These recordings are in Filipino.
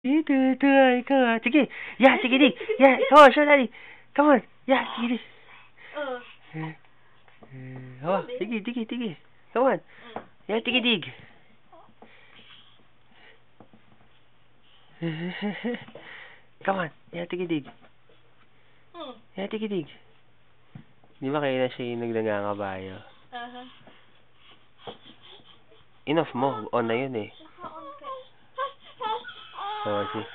Come on. Sige. Yeah, sige, dig. Yeah, come on, show daddy. Come on. Yeah, sige, dig. Oh, sige. Come on. Yeah, sige, dig. Come on. Yeah, sige, dig. Yeah, sige, dig. Di ba kayo na siya yung nagnangangabayo? Enough mo. On na yun eh. Oh, see.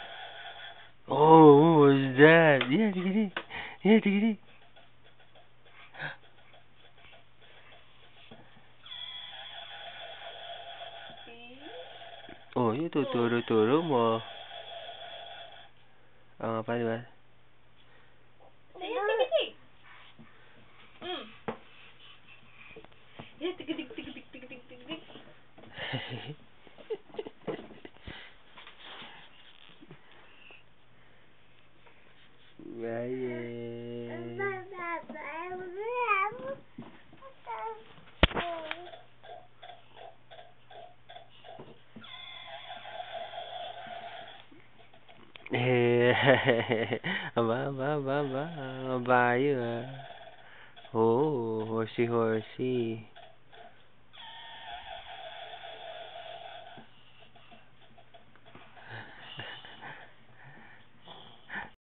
Oh, what was that? Yeah, sige, dig. Yeah, sige, dig. Oh, yun, tuturo mo. Oo nga pa, di ba? Aba. Mabayo ah. Oh, horsey.